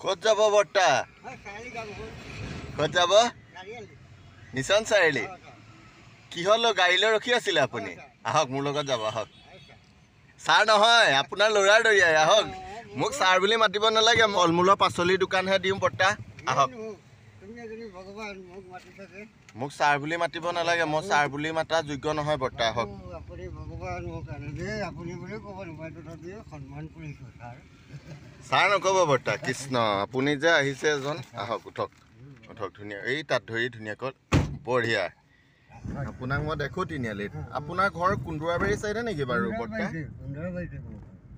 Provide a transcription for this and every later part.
ক'ত যাব বৰ্তা? ক'ত যাব? মিছন চাৰিআলি। কিহৰ গাড়ীলৈ ৰখি আছিলে আপুনি? আহক মোৰ লগত যাব, আহক। ছাৰ নহয়, আপোনাৰ ল'ৰাৰ দৰিয়াই আহক। মোক ছাৰ বুলি মাতিব নালাগে, ফল মূলৰ পাচলিৰ দোকানহে দিওঁ বৰ্তা। আহক। মোক ছাৰ বুলি মাতিব নালাগে, মই ছাৰ বুলি মাতা যোগ্য নহয় বৰ্তা। আহক। ছাৰ নক'ব বৰ্তা, কৃষ্ণ। আপুনি যে আহিছে এজন, আহক উঠক উঠক। ধুনীয়া, এই তাত ধৰি ধুনীয়াকৈ, বঢ়িয়া। আপোনাক মই দেখোঁ তিনিআলিত। আপোনাৰ ঘৰ কুন্দুৱাবাৰী চাইডে নেকি বাৰু বৰ্তা?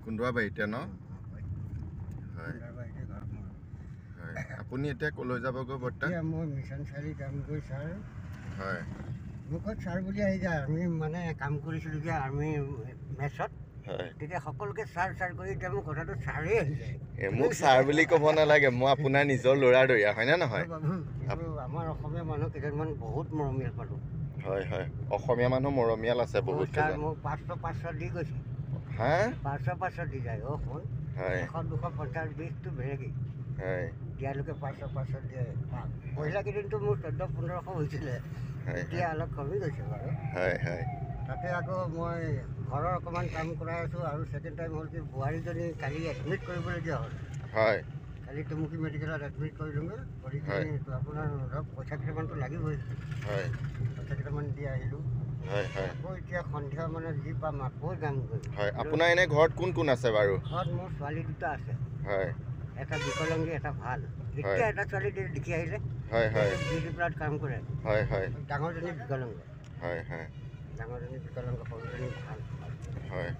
কুন্দুৱাবাৰীতে ন? হয় হয়। আপুনি এতিয়া ক'লৈ যাবগৈ বৰ্তা? মই মিছন চাৰিআলি কাম কৰি ছাৰ। হয়। মোৰ ঘৰত ছাৰ বুলি আহি যায়। আমি মানে কাম কৰিছিলোঁ যে আৰ্মি মেচত। হয়। তেতিয়া সকলোকে ছাৰ ছাৰ কৰি এতিয়া মোৰ কথাটো ছাৰেই আহি যায়। মোক ছাৰ বুলি ক'ব নালাগে, মই আপোনাৰ নিজৰ ল'ৰাৰ দৰিয়া, হয়নে নহয়? আমাৰ অসমীয়া মানুহ কেইজনমান বহুত মৰমীয়াল মানুহ। হয় হয়, অসমীয়া মানুহ মৰমীয়াল আছে বহুত কেইজন। মোক 500 দি গৈছে। হা? 500 দি যায়। অ' শুন, 100, 250, 20টো বেলেগেই। হয়। এতিয়ালৈকে 500 দিয়ে। পহিলা কেইদিনটো মোৰ 1400-1500 হৈছিলে। এতিয়া অলপ কমি গৈছে বাৰু। হয় হয়। তাতে আকৌ মই ঘৰৰ অকণমান কাম কৰাই আছোঁ। আৰু ছেকেণ্ড টাইম হ'ল কি, বোৱাৰীজনী কালি এডমিট কৰিবলগীয়া হ'ল। হয়। কালি টুমুকি মেডিকেলত এডমিট কৰিলোঁগৈ। কৰি কিনি আপোনাৰ ধৰক পইচা কেইটামানটো লাগিবই। হয়। পইচা কেইটামান দি আহিলোঁ। হয় হয়। আকৌ এতিয়া সন্ধিয়া মানে যি পাম আকৌ যামগৈ। হয়। আপোনাৰ এনে ঘৰত কোন কোন আছে বাৰু? ঘৰত মোৰ ছোৱালী দুটা আছে। হয়। এটা বিকলাংগী, এটা ভাল। এতিয়া এটা ছোৱালী দেখি আহিলে। হয় হয়। বিউটিপাৰ্লাৰত কাম কৰে। হয় হয়। ডাঙৰজনী বিকলাংগ। হয় হয়। ডাঙৰজনী বিকলাংগ, সৰুজনী ভাল। হয়।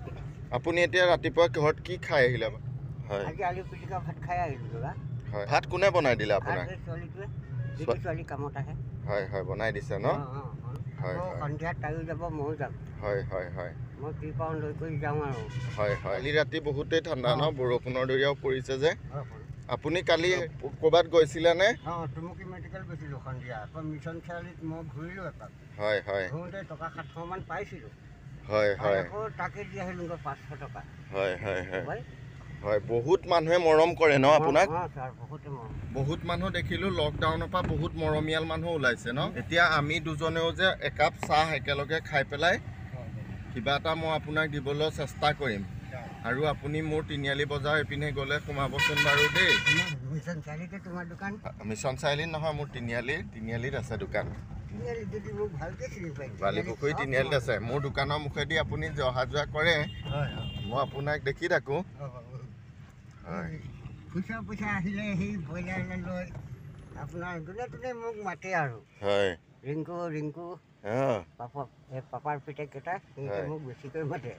আপুনি এতিয়া ৰাতিপুৱা ঘৰত কি খাই আহিলে? হয়। আজি আলু পিটিকা ভাত খাই আহিলোঁ দাদা। হয়। ভাত কোনে বনাই দিলে আপোনাক? ছোৱালীটোৱে। ছোৱালী কামত আহে। হয় হয়, বনাই দিছে ন? হয় হয়। সন্ধিয়া তাইও যাব, ময়ো যাম। হয় হয় হয়। মই কি পাওঁ লৈ কৰি যাওঁ আৰু। হয় হয়। কালি ৰাতি বহুতেই ঠাণ্ডা ন? বৰষুণৰ দৰিয়াও পৰিছে যে। আপুনি কালি ক'ৰবাত গৈছিলেনে? অঁ, টুমুকি মেডিকেল গৈছিলোঁ সন্ধিয়া। আকৌ মিছন চাৰিআলিত মই ঘূৰিলোঁ এপাক। হয় হয়। ঘূৰোঁতে টকা 700 মান পাইছিলোঁ। হয় হয়। আকৌ তাকে দি আহিলোঁ 500 টকা। হয় হয় হয়। হয়, বহুত মানুহে মৰম কৰে ন আপোনাক? অঁ ছাৰ, বহুতে মৰম। বহুত মানুহ দেখিলোঁ, লকডাউনৰ পৰা বহুত মৰমীয়াল মানুহ ওলাইছে ন? এতিয়া আমি দুজনেও যে একাপ চাহ একেলগে খাই পেলাই কিবা এটা মই আপোনাক দিবলৈ চেষ্টা কৰিম। আৰু আপুনি মোৰ তিনিআলি বজাৰ এইপিনে গ'লে সোমাবচোন বাৰু দেই। মিছন চাৰিআলিতে তোমাৰ দোকান? মিছন চাৰিআলিত নহয়, মোৰ তিনিআলিত আছে দোকান। বালিপুখুৰী তিনিআলিত আছে। মোৰ দোকানৰ মুখেদি আপুনি যে অহা যোৱা কৰে, মই আপোনাক দেখি থাকোঁ। হয়। পইচা আহিলে সেই ব্ৰইলাৰ লৈ আপোনাৰ যোনে মোক মাতে আৰু। হয়। ৰিংকু, পাপাৰ পিতেককেইটা, সিহঁতে মোক বেছিকৈ মাতে।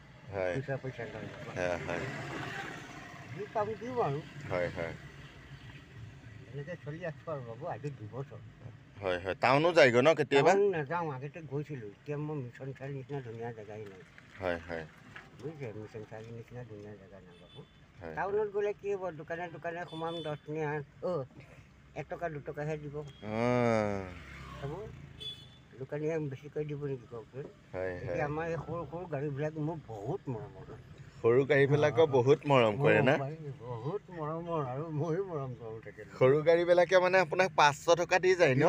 পইচা লৈ। যি পাম দিওঁ আৰু। হয় হয়। এনেকৈ চলি আছোঁ আৰু বাবু, আজি 2 বছৰ। হয় হয়। টাউনো যায়গৈ ন কেতিয়াবা? টাউন নাযাওঁ, আগতে গৈছিলোঁ। এতিয়া মই মিছন চাৰিআলিৰ নিচিনা ধুনীয়া জেগাই নাই। হয় হয়। বুজিছে, মিছন চাৰিআলিৰ নিচিনা ধুনীয়া জেগা নাই বাবু। টাউনত গ'লে কি হ'ব, দোকানে দোকানে সোমাম, 10 টকীয়া 1 টকা 2 টকাহে দিব। হ'ব, দোকানীয়ে বেছিকৈ দিব নেকি কওকচোন? এতিয়া আমাৰ এই সৰু সৰু গাড়ীবিলাক মোক বহুত মৰমৰ। সৰু গাড়ীবিলাকক বহুত মৰম কৰে না? বহুত মৰমৰ, আৰু ময়ো মৰম কৰোঁ তেখেতক। সৰু গাড়ীবিলাকে মানে আপোনাক 500 টকা দি যায় ন?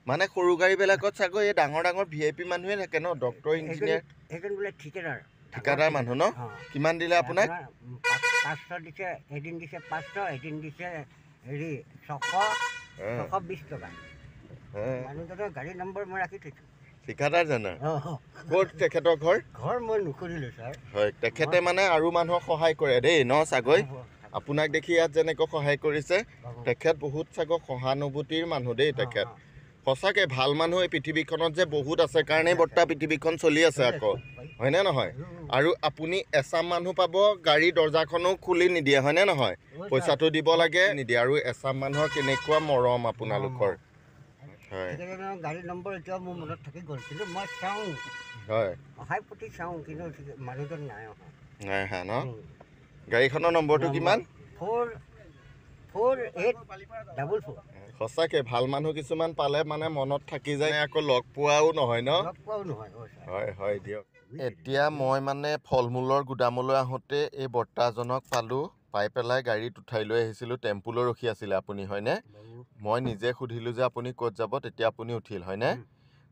মানে সৰু গাড়ীবিলাকত চাগৈ এই ডাঙৰ ডাঙৰ VIP মানুহে থাকে ন? Doctor, engineer. সেইজন বোলে ঠিকাদাৰ মানুহ ন? কিমান দিলে আপোনাক? 500 দিছে, এদিন দিছে 500, এদিন দিছে 620 টকা। মানুহজনৰ গাড়ী নম্বৰ মই ৰাখি থৈছোঁ। ঠিকাদাৰজনৰ? ক'ত তেখেতৰ ঘৰ? ঘৰ মই নুসুধিলোঁ ছাৰ। হয়, তেখেতে মানে আৰু মানুহক সহায় কৰে দেই ন চাগৈ? আপোনাক দেখি ইয়াত যেনেকৈ সহায় কৰিছে, তেখেত বহুত চাগৈ সহানুভূতিৰ মানুহ দেই তেখেত। সঁচাকৈ ভাল মানুহ এই পৃথিৱীখনত যে বহুত আছে কাৰণেই বৰ্তা পৃথিৱীখন চলি আছে আকৌ, হয়নে নহয়? আৰু আপুনি এচাম মানুহ পাব, গাড়ী দৰ্জাখনো খুলি নিদিয়ে, হয়নে নহয়? পইচাটো দিব লাগে, নিদিয়ে। আৰু এচাম মানুহৰ কেনেকুৱা মৰম আপোনালোকৰ। হয়। গাড়ী নম্বৰ এতিয়াও মোৰ মনত থাকি গ'ল, কিন্তু মই চাওঁ। হয়। অহাই প্ৰতি চাওঁ, কিন্তু মানুহজন নাই অহা। নাই অহা ন? গাড়ীখনৰ নম্বৰটো কিমান? 44844। সঁচাকৈ ভাল মানুহ কিছুমান পালে মানে মনত থাকি যায়, আকৌ লগ পোৱাও নহয় ন? লগ পোৱাও নহয়। হয় হয় দিয়ক। এতিয়া মই মানে ফল মূলৰ গুদামলৈ আহোঁতে এই বৰ্তাজনক পালোঁ। পাই পেলাই গাড়ীত উঠাই লৈ আহিছিলোঁ, টেম্পুলৈ ৰখি আছিলে আপুনি হয়নে? মই নিজে সুধিলোঁ যে আপুনি ক'ত যাব, তেতিয়া আপুনি উঠিল হয়নে?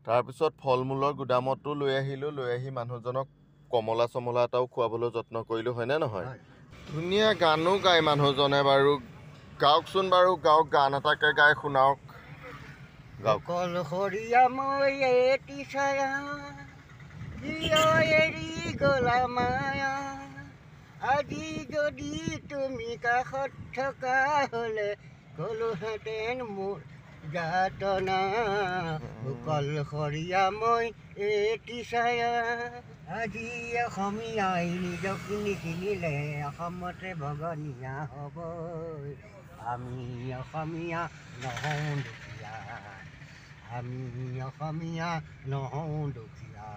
তাৰপিছত ফল মূলৰ গুদামতো লৈ আহিলোঁ, লৈ আহি মানুহজনক কমলা চমলা এটাও খুৱাবলৈ যত্ন কৰিলোঁ হয়নে নহয়? ধুনীয়া গানো গায় মানুহজনে বাৰু, গাওকচোন বাৰু, গাওক, গান এটাকে গাই শুনাওক। কলসৰীয়া মই এটি ছায়া এৰি গলা মায়া, আজি যদি তুমি কাষত থকা হ'লে কলোহেঁতেন মোৰ যাতনা। কলসৰীয়া মই এটি ছায়া, আজি অসমীয়াই নিজক নিকিনিলে অসমতে ভগনীয়া হ'ব। আমি অসমীয়া নহওঁ দুখীয়া, আমি অসমীয়া নহওঁ দুখীয়া,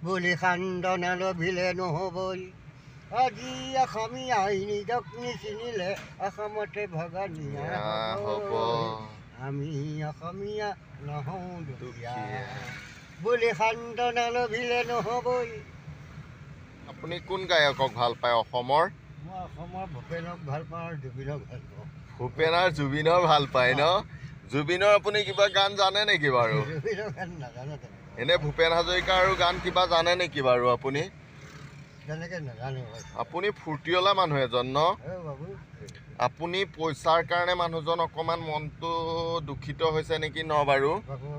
বুলি সান্দনা লভিলে নহ'বই। আজি অসমীয়াই নিজক নিচিনিলে অসমতে ভগনীয়া হ'ব। আমি অসমীয়া নহওঁ দুখীয়া, বুলি সান্দনা লভিলে নহ'বই। আপুনি কোন গায়কক ভাল পায় অসমৰ? মই অসমৰ ভূপেনক ভাল পাওঁ আৰু জুবিনক ভাল পাওঁ। ভূপেন আৰু জুবিনৰ ভাল পায় ন? জুবিনৰ আপুনি কিবা গান জানে নেকি বাৰু? জুবিনৰ গান নাজানো তেনেকৈ। এনে ভূপেন হাজৰিকাৰ গান কিবা জানে নেকি বাৰু আপুনি? তেনেকৈ নাজানো। আপুনি ফূৰ্তিঅলা মানুহ এজন ন? বাবু আপুনি পইচাৰ কাৰণে মানুহজন অকণমান মনটো দুখিত হৈছে নেকি ন বাৰু? বাবু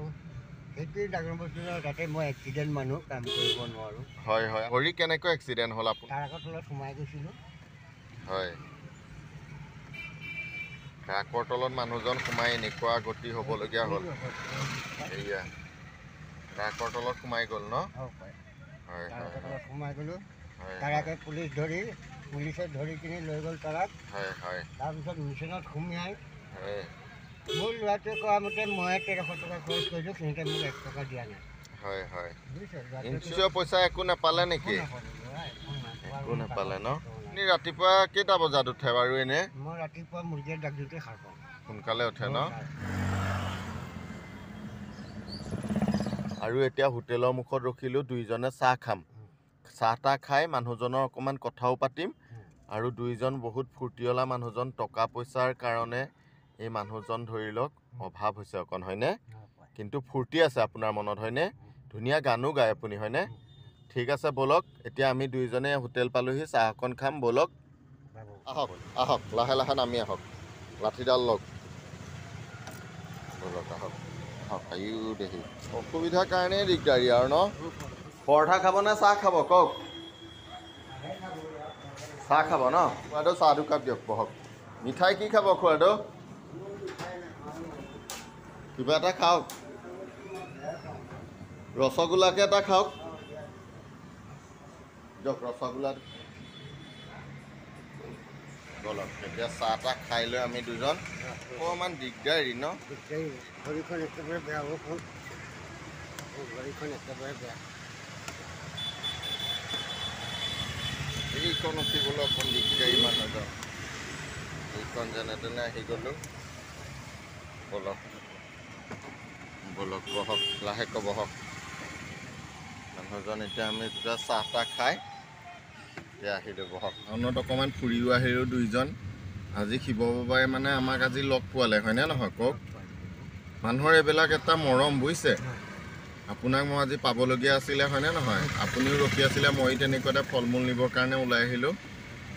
সেইটোৱে ডাঙৰ বস্তু নহয়, তাতে মই এক্সিডেণ্ট মানুহ, কাম কৰিব নোৱাৰোঁ। হয় হয়। ভৰি কেনেকৈ এক্সিডেণ্ট হ'ল আপোনাৰ? ট্ৰাকৰ তলত সোমাই গৈছিলোঁ। হয়, ট্ৰাকৰ তলত মানুহজন সোমাই এনেকুৱা গতি হ'বলগীয়া হ'ল। এয়া ট্ৰাকৰ তলত সোমাই গ'ল ন? হয়, হয় ট্ৰাকৰ তলত সোমাই গ'লোঁ। হয় ট্ৰাকে পুলিচে ধৰি কিনি লৈ গ'ল ট্ৰাক। হয় হয় তাৰপিছত মিছনত সুমিয়াই হয় মোৰ ল'ৰাটোৱে কোৱা মতে মই 1300 টকা খৰচ কৰিছোঁ, সিহঁতে মোক 1 টকা দিয়া নাই। হয় হয়। বুজিছে? ইঞ্চুৰেঞ্চৰ পইচা একো নাপালে নেকি? একো নাপালে ন? আপুনি ৰাতিপুৱা কেইটা বজাত উঠে বাৰু এনে? মই ৰাতিপুৱা মুৰ্গীয়ে ডাক দিওঁতে সাৰ পাওঁ। সোনকালে উঠে ন? আৰু এতিয়া হোটেলৰ মুখত ৰখিলোঁ, দুইজনে চাহ খাম। চাহ তাহ খাই মানুহজনৰ অকণমান কথাও পাতিম। আৰু দুইজন বহুত ফূৰ্তিঅলা মানুহজন, টকা পইচাৰ কাৰণে এই মানুহজন ধৰি লওক অভাৱ হৈছে অকণ হয়নে? কিন্তু ফূৰ্তি আছে আপোনাৰ মনত হয়নে? ধুনীয়া গানো গায় আপুনি হয়নে? ঠিক আছে ব'লক, এতিয়া আমি দুইজনে হোটেল পালোহি, চাহ অকণ খাম ব'লক। আহক আহক, লাহে লাহে নামি আহক, লাঠিডাল লওক। ব'লক আহক আহক। আয়ো দেহি, অসুবিধাৰ কাৰণেই দিগদাৰী আৰু ন? পৰঠা খাব নে চাহ খাব কওক? চাহ খাব ন? খুৱাদৌ চাহ দুকাপ দিয়ক, বহক। মিঠাই কি খাব খুৱাদৌ? কিবা এটা খাওক, ৰসগোল্লাকে এটা খাওক দিয়ক, ৰসগোল্লা। ব'লক এতিয়া চাহ তাহ খাই লৈ আমি দুজন, অকণমান দিগদাৰী ন? ভৰিখন একেবাৰে বেয়া হ'ব, ভৰিখন একেবাৰে বেয়া। এইখন উঠিবলৈ অকণ দিগদাৰী মানুহজন, এইখন যেনে তেনে আহি গ'লোঁ। ব'লক ব'লক, বহক, লাহেকৈ বহক। মানুহজন এতিয়া আমি দুটা চাহ তাহ খাই এতিয়া আহিলোঁ, বহক। টাউনত অকণমান ফুৰিও আহিলোঁ দুইজন। আজি শিৱ বাবাই মানে আমাক আজি লগ পোৱালে হয়নে নহয় কওক? মানুহৰ এইবিলাক এটা মৰম বুজিছে? আপোনাক মই আজি পাবলগীয়া আছিলে হয়নে নহয়? আপুনিও ৰখি আছিলে, মই তেনেকুৱাতে ফল মূল নিবৰ কাৰণে ওলাই আহিলোঁ।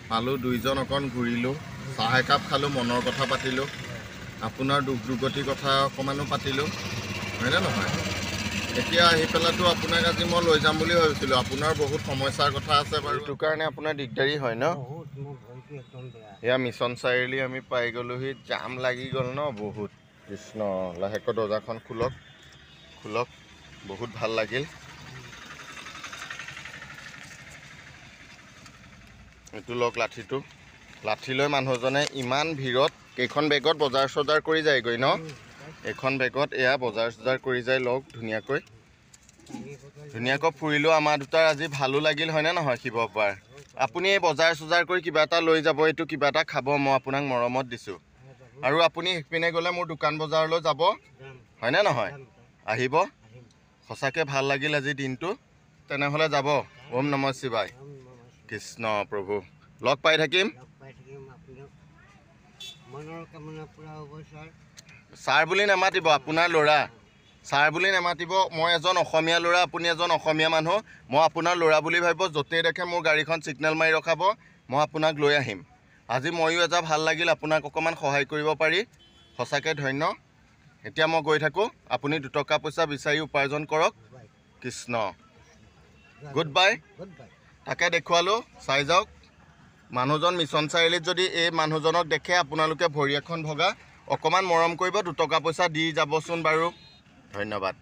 পালোঁ, দুইজন অকণ ঘূৰিলোঁ, চাহ একাপ খালোঁ, মনৰ কথা পাতিলোঁ, আপোনাৰ দুখ দুৰ্গতিৰ কথা অকণমানো পাতিলোঁ হয়নে নহয়? এতিয়া আহি পেলাইতো আপোনাক আজি মই লৈ যাম বুলি ভাবিছিলোঁ, আপোনাৰ বহুত সমস্যাৰ কথা আছে বাৰু, সেইটো কাৰণে আপোনাৰ দিগদাৰী হয় ন? এয়া মিছন চাৰিআলি আমি পাই গ'লোহি, জাম লাগি গ'ল ন বহুত। কৃষ্ণ, লাহেকৈ দৰ্জাখন খোলক খোলক, বহুত ভাল লাগিল। এইটো লওক লাঠিটো, লাঠি লৈ মানুহজনে ইমান ভিৰত কেইখন বেগত বজাৰ চজাৰ কৰি যায়গৈ ন? এখন বেগত এয়া বজাৰ চজাৰ কৰি যায়, লওক ধুনীয়াকৈ ধুনীয়াকৈ ফুৰিলোঁ। আমাৰ দুটাৰ আজি ভালো লাগিল হয়নে নহয় শিৱ বাবাৰ? আপুনি এই বজাৰ চজাৰ কৰি কিবা এটা লৈ যাব, এইটো কিবা এটা খাব, মই আপোনাক মৰমত দিছোঁ। আৰু আপুনি সিপিনে গ'লে মোৰ দোকান বজাৰলৈ যাব হয়নে নহয়? আহিব, সঁচাকৈ ভাল লাগিল আজি দিনটো। তেনেহ'লে যাব। ওম নমঃ শিৱায়। কৃষ্ণ প্ৰভু, লগ পাই থাকিম। মনৰ কামনা পূৰা হ'ব ছাৰ। ছাৰ বুলি নামাতিব, আপোনাৰ ল'ৰা। ছাৰ বুলি নামাতিব। মই এজন অসমীয়া ল'ৰা, আপুনি এজন অসমীয়া মানুহ। মই আপোনাৰ ল'ৰা বুলি ভাবিব। য'তেই দেখে মোৰ গাড়ীখন ছিগনেল মাৰি ৰখাব, মই আপোনাক লৈ আহিম। আজি ময়ো এজা ভাল লাগিল আপোনাক অকণমান সহায় কৰিব পাৰি। সঁচাকৈ ধন্য। এতিয়া মই গৈ থাকোঁ। আপুনি দুটকা পইচা বিচাৰি উপাৰ্জন কৰক। কৃষ্ণ। Goodbye. তাকে দেখুৱালোঁ, চাই যাওক। মানুহজন মিছন চাৰিআলিত যদি এই মানুহজনক দেখে আপোনালোকে ভৰি এখন ভগা, অকণমান মৰম কৰিব, দুটকা পইচা দি যাবচোন বাৰু। ধন্যবাদ।